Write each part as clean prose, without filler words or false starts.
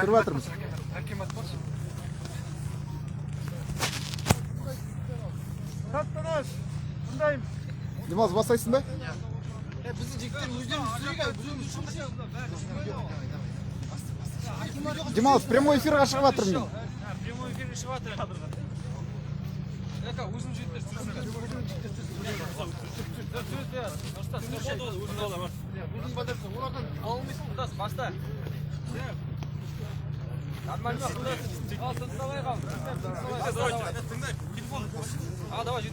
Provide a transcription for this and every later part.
Kırıp atır mısın? Tatlanaş. Bundayım. Yılmaz basaysın be. Димал, в прямой эфир ашығып жатырмын мен. Прямой эфир шығып жатыр қазір. Яка өзің жеттер түсірсің. Өзің бадарсың. Олардан алмайсың. Тас баста. Нормально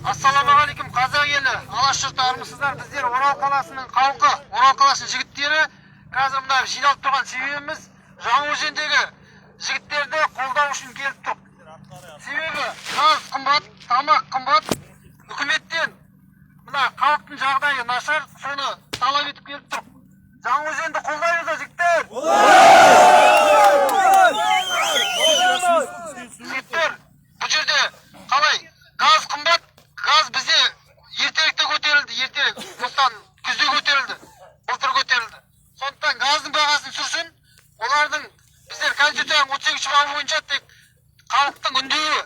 Ассалаумағалейкум қазақ елі, алаш жұрты армысыздар. Біздер Орал қаласының халқы, Орал қаласының жігіттері. Қазір мына жиналып тұрған себебіміз Жаңаөзендегі жігіттерді қолдау үшін келіп тұр. Себебі газ қымбат, тамақ қымбат, үкіметтен мына халықтың жағдайы нашар, соны талап етіп келіп тұр. Жаңаөзенді қолдаймыз жігіттер. Жігіттер, бұл жерде қалай? Газ қымбат, газ бізде ертеректе көтерілді, ертерек. Осыдан күзде көтерілді, былтыр көтерілді. Сондықтан газдың бағасын түсірсін, олардың біздер Конституцияның 38 бабы бойынша тек халықтың үндеуі.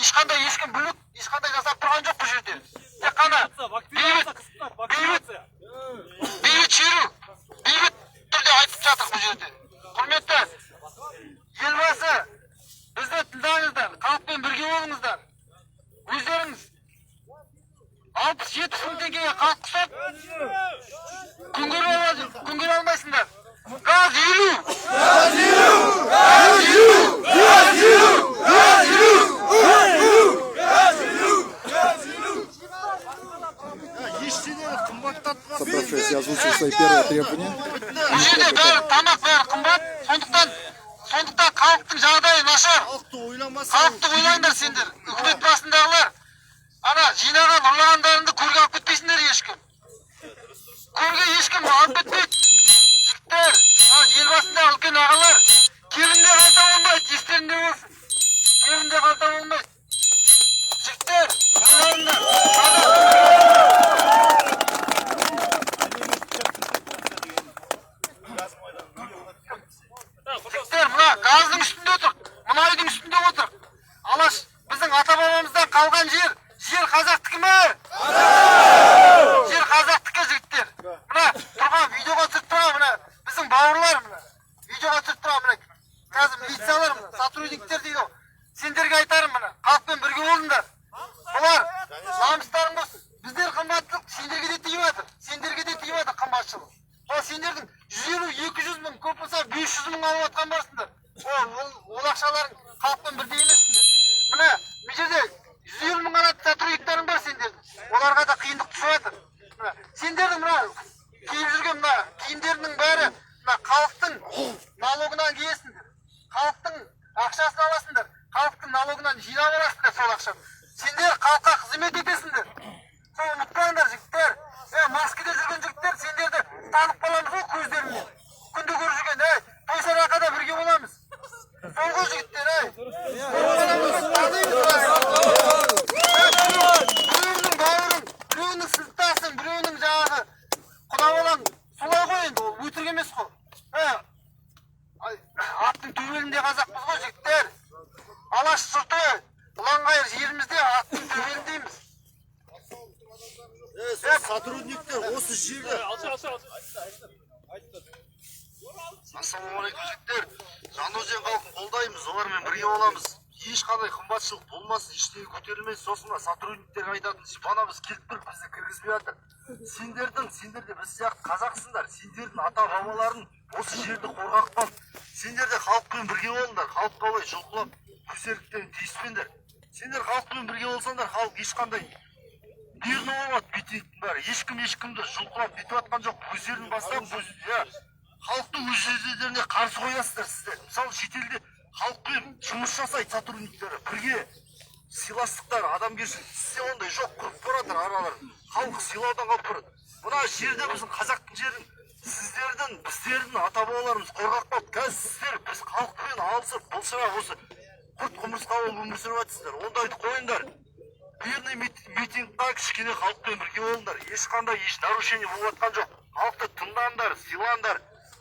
Ешқандай ешкім бүлік, ешқандай жасап тұрған жоқ бұл жерде. Тек қана бейбіт шеру, бейбіт түрде айтып жатыр бұл жерде. Құрметті елбасы, бізді тыңдаңыздар, халықпен бірге болыңыздар. Өздеріңіз 60-70 мың теңгеге халық құсап, күн көре алмайсыңдар. Газ 50! Газ 50! Газ 50! Газ 50! Газ 50! Собравшись, я озвучил свои первые требования. Бұл жерде бәрі тамақ бәрі қымбат, сондықтан халықтың жағдайы нашар. Халықты ойлаңдар сендер, үкімет басындағылар. Ана жинаған ұрлағандарыңды көрге алып кетпейсіңдер ешкім. Көрге ешкім алып кетпейді. Жігіттер, ел басындағы үлкен ағалар, келінде қалта болмайды, естерінде болсын. Келінде қалта болмайды. Жігіттер, ойлаңдар. Жігіттер, мына газдың үстінде отыр, мұнайдың үстінде отыр. Алаш, біздің ата-бабамыздан қалған жер қазақтікі ме? Жер қазақтікі жігіттер. Мына тұрған видеоға түсіріп тұрған мына біздің бауырлар мына. Видеоға түсіріп тұрған мына қазір милициялар мына сотрудниктер дейді. Сендерге айтарым мына, халықпен бірге болыңдар. Бұлар намыстарың болсын. Біздер қымбаттылық сендерге де тиіп жатыр. Сендерге де тиіп жатыр қымбатшылық. Ол сендердің 150-200 мың, көп болса 500 мың алып жатқан барсыңдар. Ол ақшаларың халықпен бірдей емессіңдер. Мына бұл жерде 150 мың ғана сотрудниктарың бар сендердің. Оларға да қиындық түсіп жатыр. Сендердің мына киіп жүрген мына киімдерінің бәрі мына халықтың налогынан киесіңдер. Халықтың ақшасын аласыңдар. Халықтың налогынан жинап аласыңдар сол ақшаны. Сендер халыққа қызмет етесіңдер. Сол ұмытпаңдар жігіттер. Маскеде жүрген жігіттер сендерді танып қаламыз ғой көздерімен. Күнде көріп жүрген, Тойсарақада бірге боламыз. Сол ғой жігіттер, біреуінің бауырың, біреуінің сыныптасың, біреуінің жаңағы құда балаң солай ғой енді, ол өтірік емес қой. Аттың төбелінде қазақпыз ғой жігіттер. Алаш жұрты, ұланғайыр жерімізде аттың төбеліндейміз. Сотрудниктер осы жерде. Ассалаумағалейкум жігіттер. Жаңаөзен халқын қолдаймыз, олармен бірге боламыз. Ешқандай қымбатшылық болмасын, ештеңе көтерілмес. Сосын сотрудниктерге айтатын, шипанамыз келіп тұр, бізді кіргізбей жатыр. Сендер де біз сияқты қазақсыңдар. Сендердің ата-бабаларың осы жерді қорғап қалды. Сендер де халықпен бірге болыңдар. Халыққа олай жұлқылап, көсерліктерін тиіспеңдер. Сендер халықпен бірге болсаңдар, халық ешқандай берді болмады, бүйтейіктің бәрі. Ешкімді жұлқылап бүйтіп атқан жоқ. Өздерінің бастап, халықтың өз өздеріне қарсы қоясыздар сіздер. Мысалы, шетелде халықпен жұмыс жасайды сотрудниктері, бірге сыйластықтар, адамгершілік. Сізде ондай жоқ, құрып баратыр аралар. Халық сыйлаудан қалып барады. Мына жерде біздің қазақтың жерін сіздердің, біздердің ата-бабаларымыз қорғап қалды. Қазір сіздер біз халықпен алысып, бұлшыға осы құрт құмырсқа болып өмір сүріп жатсыздар. Ондайды қойыңдар. мирный митингға кішкене халықпен бірге болыңдар. Ешқандай еш нарушение болып жатқан жоқ. Халықты тыңдаңдар, сыйлаңдар.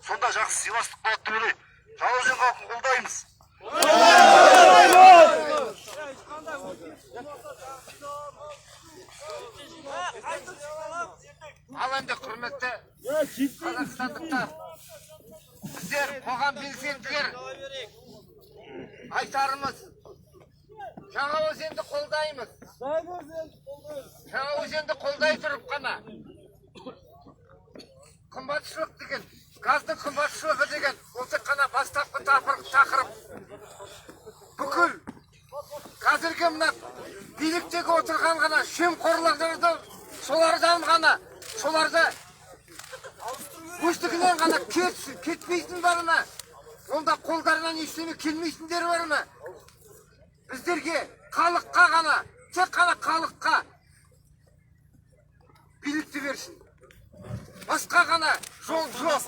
Сонда жақсы сыйластық болады деп ойлаймын. Жаңаөзен халқын қолдаймыз. Ал енді құрметті қазақстандықтар, біздер қоғам белсенділер айтарымыз Жаңаөзенді қолдаймыз. Жаңаөзенді қолдай тұрып қана қымбатшылық деген, газдың қымбатшылығы деген, ол тек қана бастапқы тақырып. Бүкіл қазіргі мына биліктегі отырған ғана жемқорларды, солардан ғана, соларды өздігінен ғана кетпейтін бар ма? Онда қолдарынан ештеңе келмейтіндер бар ма? Біздерге, халыққа ғана, тек қана халыққа билікті берсін. Басқа ғана жол жоқ.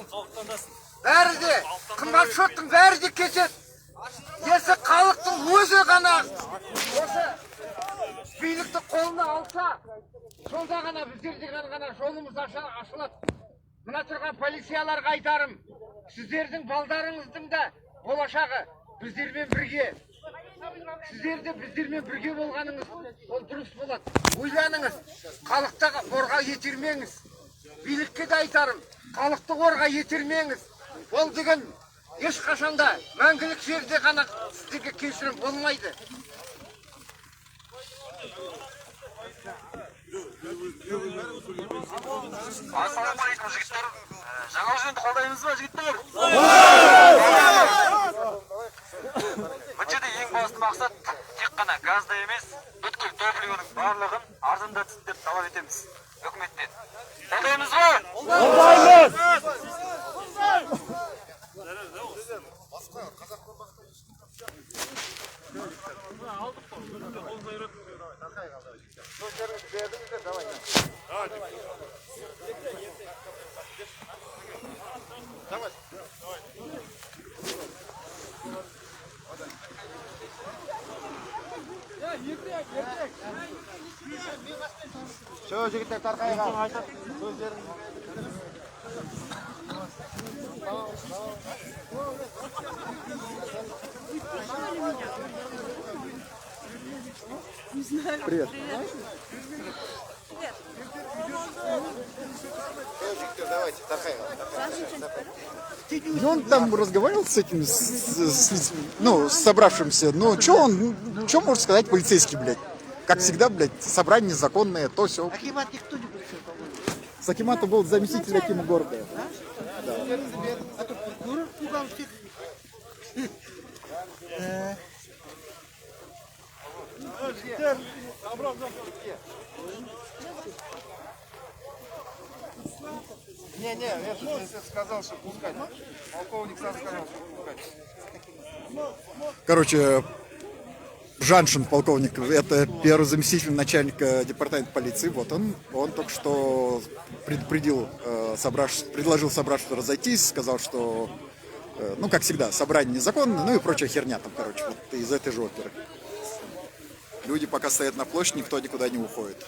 Бәрі де, қымбатшылықтың бәрі де кетеді. Есі халықтың өзі ғана осы билікті қолына алса, сонда ғана біздерде ғана жолымыз ашылады. Мына тұрған полицияларға айтарым, сіздердің балдарыңыздың да болашағы біздермен бірге. Сіздерді біздермен бірге болғаныңыз, ол дұрыс болады. Ойланыңыз, халықты орға етермеңіз. Билікке де айтарым, халықты орға етермеңіз. Ол деген ешқашанда мәңгілік жерде ғана сіздерге кешірім болмайды. Ассалаумағалейкум, жігіттер. Жаңаөзенді қолдаймыз ба, жігіттер? Бұл жерде ең басты мақсат тек қана газда емес, бүткіл топливоның барлығын арзандатсын деп талап етеміз үкіметтен. Қолдаймыз ба? Що, жігіттер, тарқайға. Привет. Давайте, тарқайға. И он там разговаривал с этим, с собравшимся. Ну, что может сказать полицейский, блядь? Как всегда, блядь, собрание незаконное, то все. Акимат никто не пришел, по-моему. С Акимата был заместитель Акима города. А тут прокурор пугал всех. Не, я сказал, что пускать. Полковник сам сказал, что пускать. Короче, Жаншин, полковник, это первый заместитель начальника департамента полиции. Вот он только что предложил собравшимся разойтись, сказал, что, ну, как всегда, собрание незаконное, ну и прочая херня там, короче, вот из этой же оперы. Люди пока стоят на площади, никто никуда не уходит.